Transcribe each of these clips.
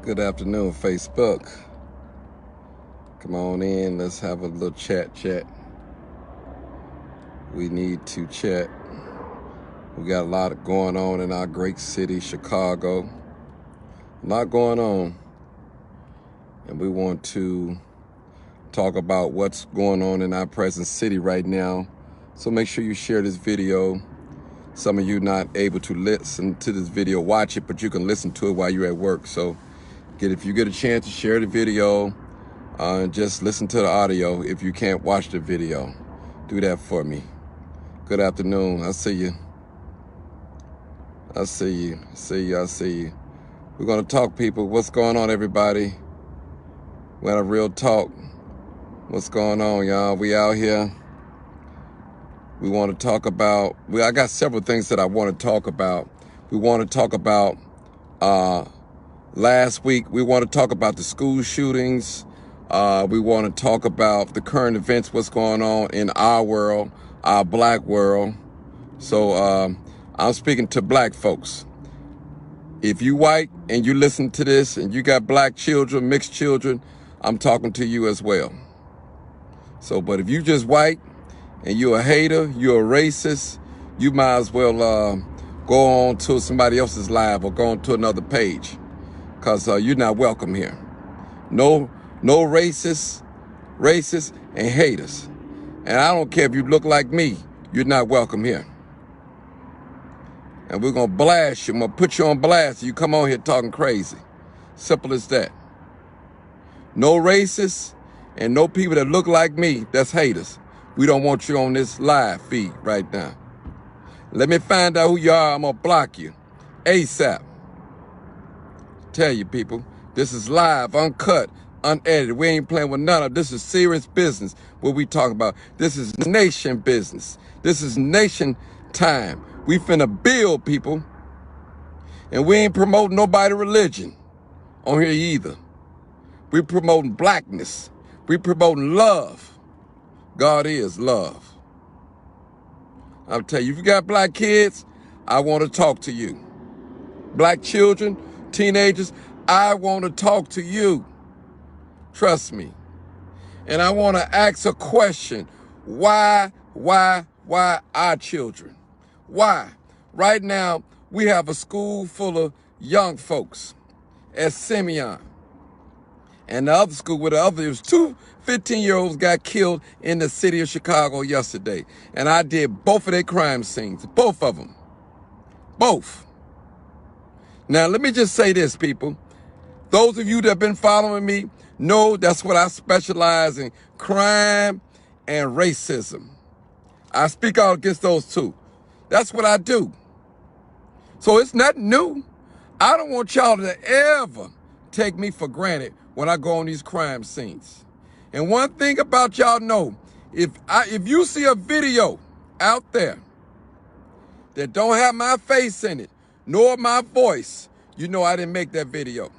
Good afternoon, Facebook. Come on in. Let's have a little chat. We need to chat. We got a lot going on in our great city, Chicago. A lot going on. And we want to talk about what's going on in our present city right now. So make sure you share this video. Some of you not able to listen to this video, watch it, but you can listen to it while you're at work. So if you get a chance to share the video, just listen to the audio. If you can't watch the video, do that for me. Good afternoon. I see you. We're going to talk, people. What's going on, everybody? We had a real talk. What's going on, y'all? We out here. We want to talk about, I got several things that I want to talk about. We want to talk about last week. We want to talk about the school shootings. We want to talk about the current events, what's going on in our world, our black world. So I'm speaking to black folks. If you white and you listen to this and you got black children, mixed children, I'm talking to you as well. So, but if you just white and you're a hater, you're a racist, you might as well go on to somebody else's live or go on to another page, because you're not welcome here. No racists and haters. And I don't care if you look like me, you're not welcome here. And we're going to blast you. I'm going to put you on blast. You come on here talking crazy. Simple as that. No racists and no people that look like me, that's haters. We don't want you on this live feed right now. Let me find out who you are. I'm going to block you ASAP. Tell you, people, this is live, uncut, unedited. We ain't playing with none of this. Is serious business, what we talking about. This is nation business. This is nation time. We finna build, people. And we ain't promoting nobody religion on here either. We promoting blackness. We promoting love. God is love. I'll tell you, if you got black kids, I want to talk to you. Black children, teenagers, I want to talk to you. Trust me. And I want to ask a question. Why our children? Why? Right now, we have a school full of young folks at Simeon. And the other school with the other, it was two 15-year-olds got killed in the city of Chicago yesterday. And I did both of their crime scenes, both of them. Both. Now, let me just say this, people. Those of you that have been following me know that's what I specialize in, crime and racism. I speak out against those two. That's what I do. So it's nothing new. I don't want y'all to ever take me for granted when I go on these crime scenes. And one thing about y'all know, if you see a video out there that don't have my face in it, nor my voice, you know I didn't make that video.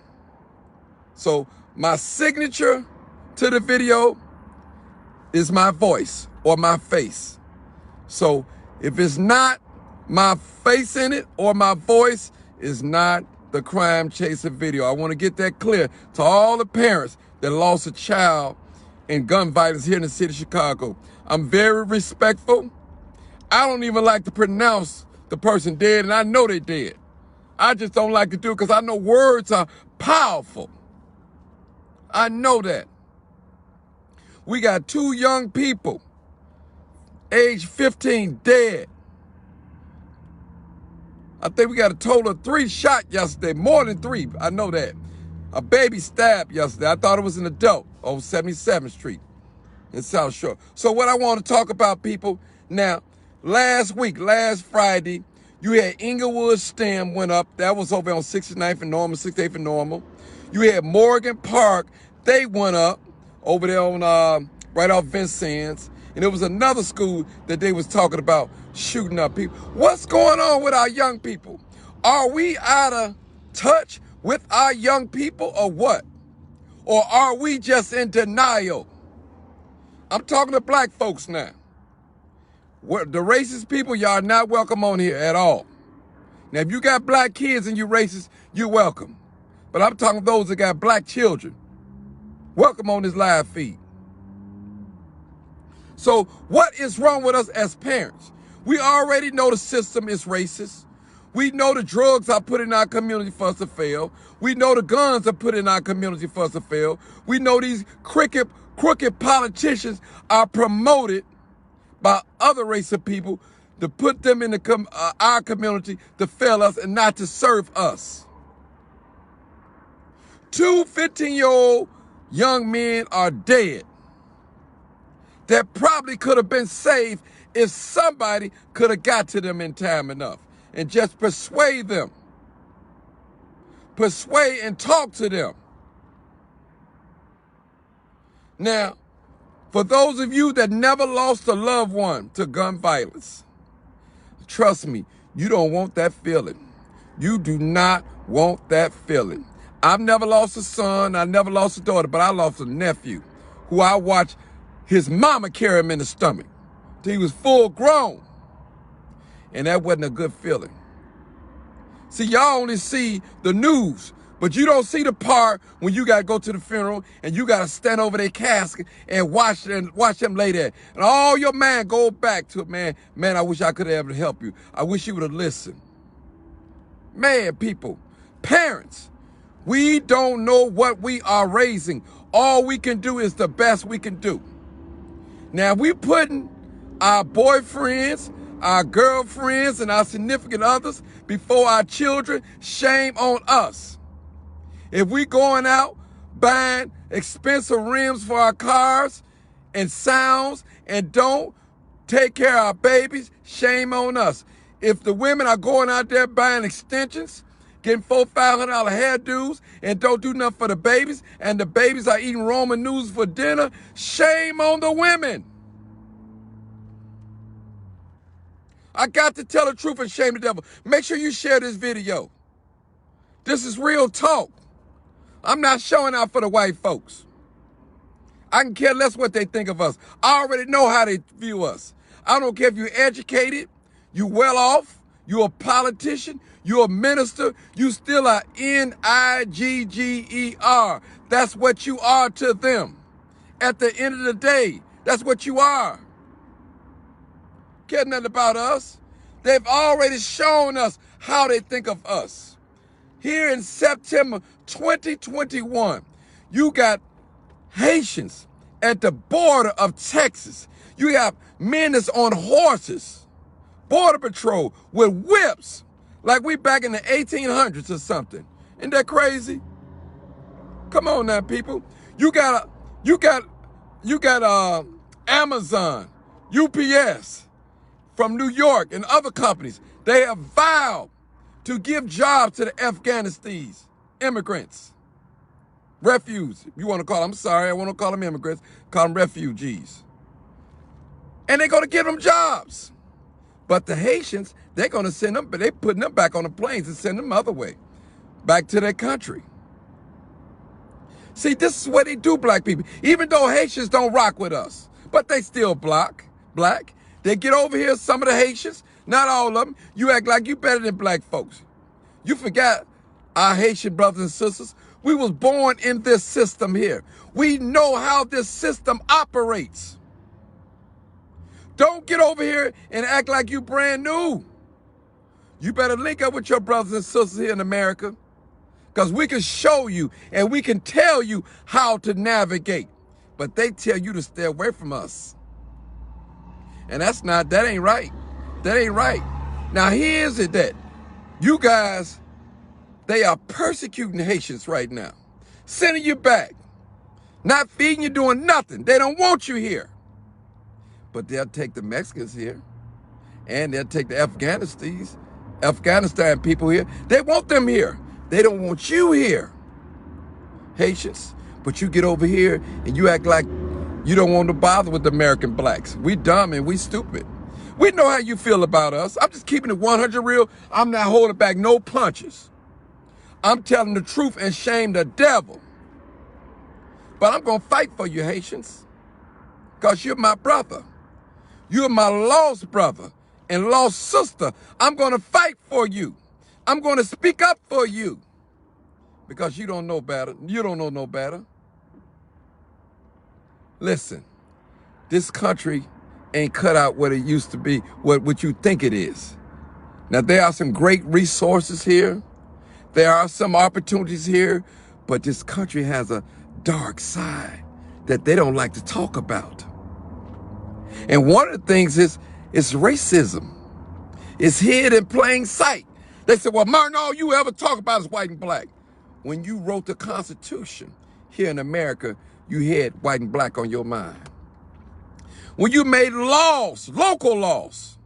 So my signature to the video is my voice or my face. So if it's not my face in it or my voice, is not the crime chaser video. I want to get that clear to all the parents that lost a child in gun violence here in the city of Chicago. I'm very respectful. I don't even like to pronounce the person dead, and I know they dead. I just don't like to do it because I know words are powerful. I know that. We got two young people, age 15, dead. I think we got a total of 3 shot yesterday, more than 3, I know that. A baby stabbed yesterday. I thought it was an adult on 77th Street in South Shore. So what I want to talk about, people, now, last Friday, you had Inglewood STEM went up. That was over on 69th and Normal, 68th and Normal. You had Morgan Park. They went up over there on right off Vincennes. And there was another school that they was talking about shooting up people. What's going on with our young people? Are we out of touch with our young people or what? Or are we just in denial? I'm talking to black folks now. The racist people, y'all not welcome on here at all. Now, if you got black kids and you racist, you're welcome. But I'm talking those that got black children. Welcome on this live feed. So what is wrong with us as parents? We already know the system is racist. We know the drugs are put in our community for us to fail. We know the guns are put in our community for us to fail. We know these crooked politicians are promoted by other race of people to put them in our community to fail us and not to serve us. 2 15-year-old young men are dead that probably could have been saved if somebody could have got to them in time enough and just persuade them. Persuade and talk to them. Now, for those of you that never lost a loved one to gun violence, trust me, you don't want that feeling. You do not want that feeling. I've never lost a son, I never lost a daughter, but I lost a nephew who I watched his mama carry him in the stomach till he was full grown. And that wasn't a good feeling. See, y'all only see the news, but you don't see the part when you got to go to the funeral and you got to stand over their casket and watch them lay there. And all your man go back to it, man, I wish I could have ever helped you. I wish you would have listened. Man, people, parents, we don't know what we are raising. All we can do is the best we can do. Now, we putting our boyfriends, our girlfriends, and our significant others before our children. Shame on us. If we going out buying expensive rims for our cars and sounds and don't take care of our babies, shame on us. If the women are going out there buying extensions, getting $400-$500 hairdos and don't do nothing for the babies, and the babies are eating Roman noodles for dinner, shame on the women. I got to tell the truth and shame the devil. Make sure you share this video. This is real talk. I'm not showing out for the white folks. I can care less what they think of us. I already know how they view us. I don't care if you're educated, you well off, you're a politician, you're a minister, you still are Nigger. That's what you are to them. At the end of the day, that's what you are. Care nothing about us. They've already shown us how they think of us. Here in September 2021, you got Haitians at the border of Texas. You have men that's on horses, border patrol with whips, like we back in the 1800s or something. Isn't that crazy? Come on now, people. You got Amazon, UPS from New York and other companies. They have vowed to give jobs to the Afghanistan immigrants, refugees. You want to call them? I'm sorry, I want to call them immigrants. Call them refugees. And they're going to give them jobs. But the Haitians, they're going to send them, but they're putting them back on the planes and send them the other way, back to their country. See, this is what they do, black people. Even though Haitians don't rock with us, but they still black. They get over here, some of the Haitians, not all of them. You act like you better than black folks. You forgot our Haitian brothers and sisters. We was born in this system here. We know how this system operates. Don't get over here and act like you brand new. You better link up with your brothers and sisters here in America, because we can show you and we can tell you how to navigate. But they tell you to stay away from us. And that ain't right. That ain't right. Now, here's it that you guys, they are persecuting Haitians right now, sending you back, not feeding you, doing nothing. They don't want you here. But they'll take the Mexicans here, and they'll take the Afghanistan people here. They want them here. They don't want you here, Haitians. But you get over here and you act like you don't want to bother with the American blacks. We dumb and we stupid. We know how you feel about us. I'm just keeping it 100 real. I'm not holding back no punches. I'm telling the truth and shame the devil. But I'm going to fight for you, Haitians, because you're my brother. You're my lost brother and lost sister. I'm going to fight for you. I'm going to speak up for you, because you don't know better. You don't know no better. Listen, this country ain't cut out what it used to be, what you think it is. Now, there are some great resources here. There are some opportunities here, but this country has a dark side that they don't like to talk about. And one of the things is racism. It's hid in plain sight. They said, well, Martin, all you ever talk about is white and black. When you wrote the Constitution here in America, you had white and black on your mind. When you made laws, local laws,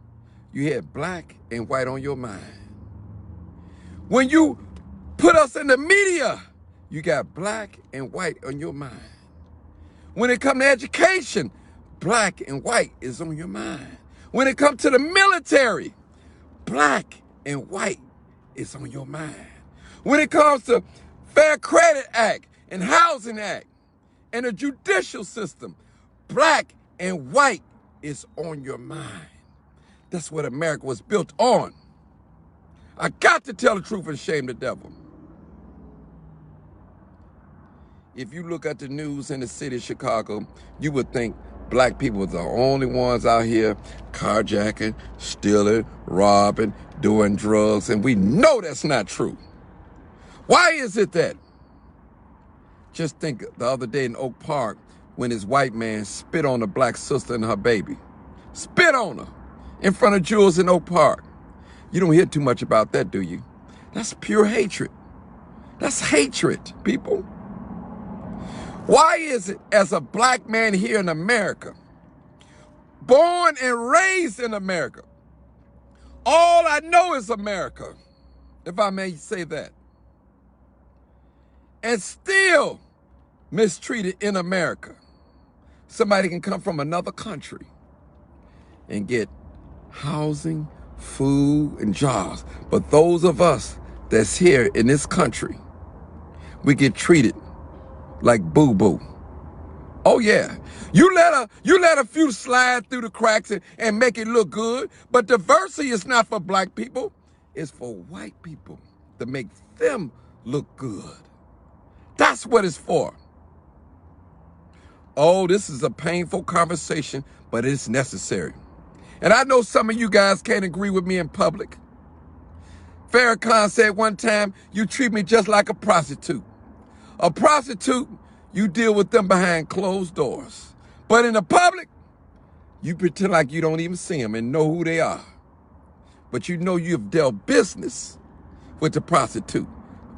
you had black and white on your mind. When you put us in the media, you got black and white on your mind. When it comes to education, black and white is on your mind. When it comes to the military, black and white is on your mind. When it comes to Fair Credit Act and Housing Act and the judicial system, black and white is on your mind. That's what America was built on. I got to tell the truth and shame the devil. If you look at the news in the city of Chicago, you would think black people are the only ones out here carjacking, stealing, robbing, doing drugs, and we know that's not true. Why is it that? Just think the other day in Oak Park when this white man spit on a black sister and her baby. Spit on her in front of Jules in Oak Park. You don't hear too much about that, do you? That's pure hatred. That's hatred, people. Why is it, as a black man here in America, born and raised in America, all I know is America, if I may say that, and still mistreated in America? Somebody can come from another country and get housing, food, and jobs. But those of us that's here in this country, we get treated like boo-boo. Oh yeah, you let a few slide through the cracks and make it look good, but diversity is not for black people, it's for white people to make them look good. That's what it's for. Oh, this is a painful conversation, but it's necessary. And I know some of you guys can't agree with me in public. Farrakhan said one time, you treat me just like a prostitute. A prostitute, you deal with them behind closed doors. But in the public, you pretend like you don't even see them and know who they are. But you know you've dealt business with the prostitute,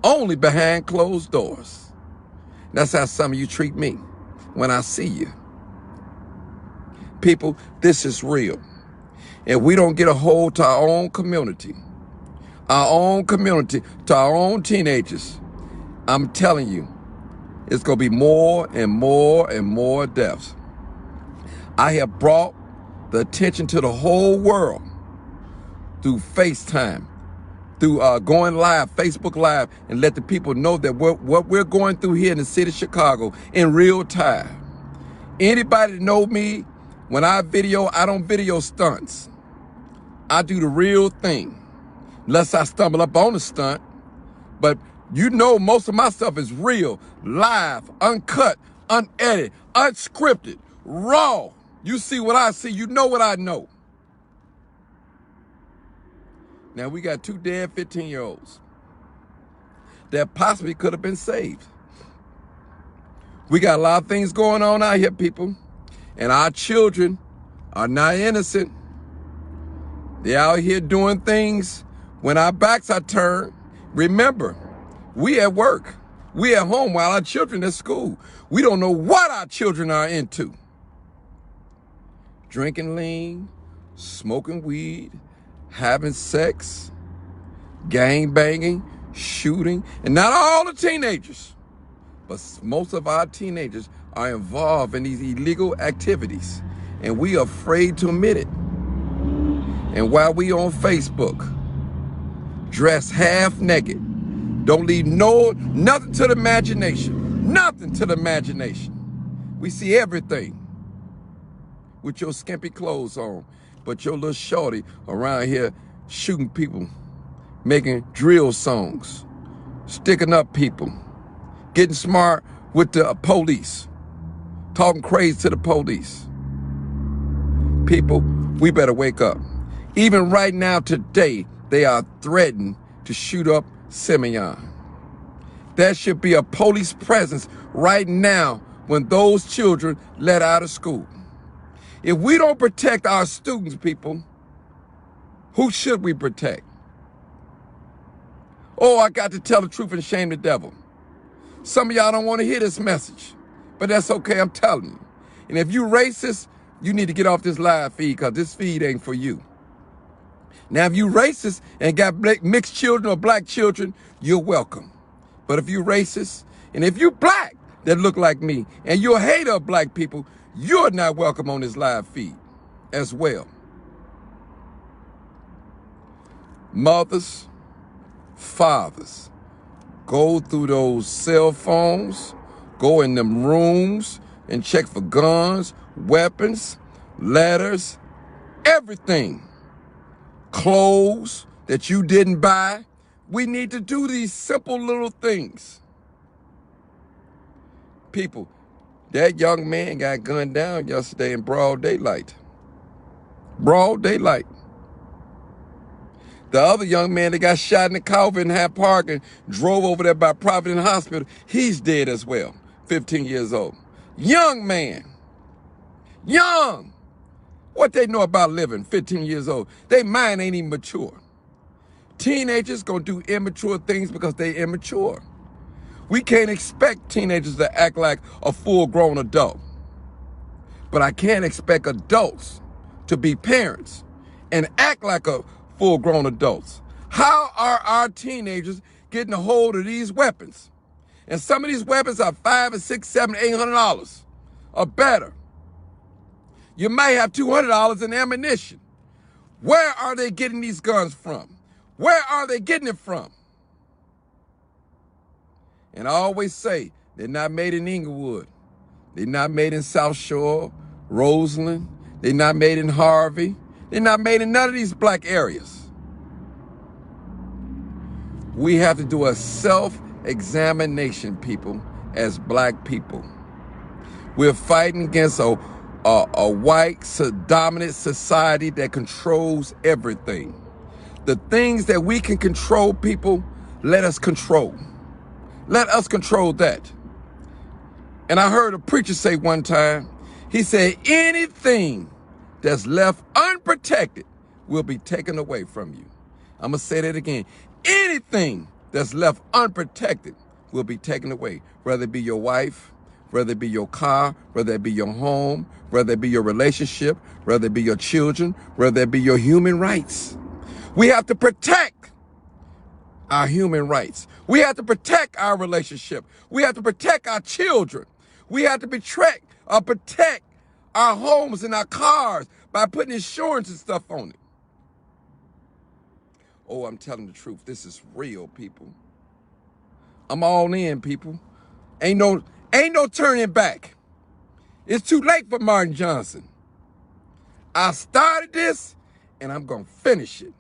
only behind closed doors. That's how some of you treat me when I see you. People, this is real. And we don't get a hold to our own community, to our own teenagers, I'm telling you, it's going to be more and more and more deaths. I have brought the attention to the whole world through FaceTime, through going live, Facebook Live, and let the people know that what we're going through here in the city of Chicago in real time. Anybody that know me, when I don't video stunts. I do the real thing, unless I stumble up on a stunt. But you know most of my stuff is real, live, uncut, unedited, unscripted, raw. You see what I see, you know what I know. Now we got 2 dead 15-year-olds that possibly could have been saved. We got a lot of things going on out here, people. And our children are not innocent. They're out here doing things when our backs are turned. Remember, we at work. We at home while our children at school. We don't know what our children are into. Drinking lean, smoking weed, having sex, gang banging, shooting, and not all the teenagers, but most of our teenagers are involved in these illegal activities, and we are afraid to admit it. And while we on Facebook, dressed half naked, don't leave nothing to the imagination, nothing to the imagination. We see everything with your skimpy clothes on, but your little shorty around here shooting people, making drill songs, sticking up people, getting smart with the police, talking crazy to the police. People, we better wake up. Even right now, today, they are threatening to shoot up Simeon. There should be a police presence right now when those children let out of school. If we don't protect our students, people, who should we protect? Oh, I got to tell the truth and shame the devil. Some of y'all don't want to hear this message, but that's okay, I'm telling you. And if you racist, you need to get off this live feed because this feed ain't for you. Now, if you racist and got mixed children or black children, you're welcome. But if you racist, and if you black that look like me, and you're a hater of black people, you're not welcome on this live feed as well. Mothers, fathers, go through those cell phones, go in them rooms and check for guns, weapons, letters, everything. Clothes that you didn't buy. We need to do these simple little things. People, that young man got gunned down yesterday in broad daylight. Broad daylight. The other young man that got shot in the car in Hyde Park and drove over there by Providence Hospital, he's dead as well, 15 years old. Young man. Young. What they know about living, 15 years old. Their mind ain't even mature. Teenagers gonna do immature things because they immature. We can't expect teenagers to act like a full-grown adult. But I can't expect adults to be parents and act like a full-grown adults. How are our teenagers getting a hold of these weapons? And some of these weapons are $500, $600, $700, $800 or better. You might have $200 in ammunition. Where are they getting these guns from? Where are they getting it from? And I always say, they're not made in Inglewood. They're not made in South Shore, Roseland. They're not made in Harvey. They're not made in none of these black areas. We have to do a self-examination, people, as black people. We're fighting against a white dominant society that controls everything. The things that we can control, people, let us control. Let us control that. And I heard a preacher say one time, he said, anything that's left unprotected will be taken away from you. I'm going to say that again. Anything that's left unprotected will be taken away, whether it be your wife, whether it be your car, whether it be your home, whether it be your relationship, whether it be your children, whether it be your human rights. We have to protect our human rights. We have to protect our relationship. We have to protect our children. We have to protect our homes and our cars by putting insurance and stuff on it. Oh, I'm telling the truth. This is real, people. I'm all in, people. Ain't no turning back. It's too late for Martin Johnson. I started this, and I'm going to finish it.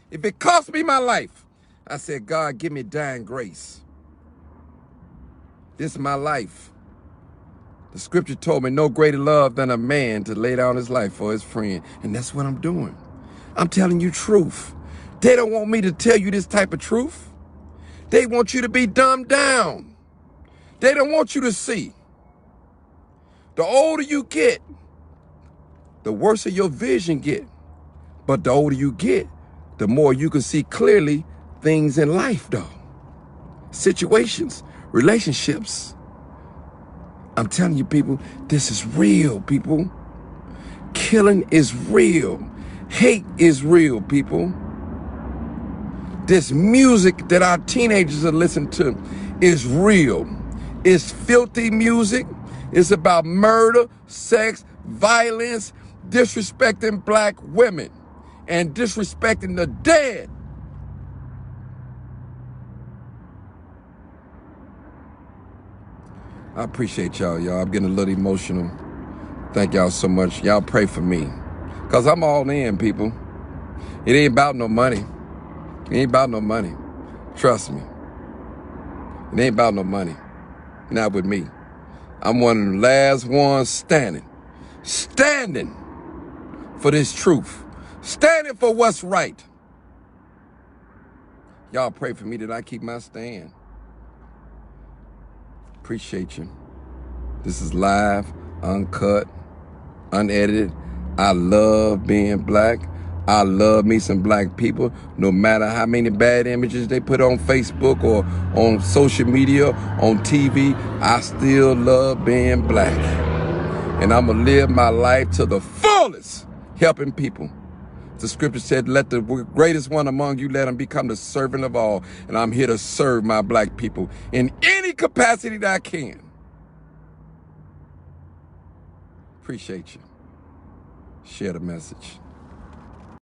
If it cost me my life, I said, God, give me dying grace. This is my life. The scripture told me no greater love than a man to lay down his life for his friend. And that's what I'm doing. I'm telling you truth. They don't want me to tell you this type of truth. They want you to be dumbed down. They don't want you to see. The older you get, the worse your vision get. But the older you get, the more you can see clearly things in life, though. Situations, relationships. I'm telling you, people, this is real, people. Killing is real. Hate is real, people. This music that our teenagers are listening to is real. It's filthy music. It's about murder, sex, violence, disrespecting black women, and disrespecting the dead. I appreciate y'all. I'm getting a little emotional. Thank y'all so much. Y'all pray for me. Because I'm all in, people. It ain't about no money. It ain't about no money. Trust me. It ain't about no money. Not with me. I'm one of the last ones standing. Standing for this truth. Standing for what's right. Y'all pray for me that I keep my stand. Appreciate you. This is live, uncut, unedited. I love being black. I love me some black people. No matter how many bad images they put on Facebook or on social media, on TV, I still love being black. And I'm going to live my life to the fullest, helping people. The scripture said, let the greatest one among you, let him become the servant of all. And I'm here to serve my black people in any capacity that I can. Appreciate you. Share the message.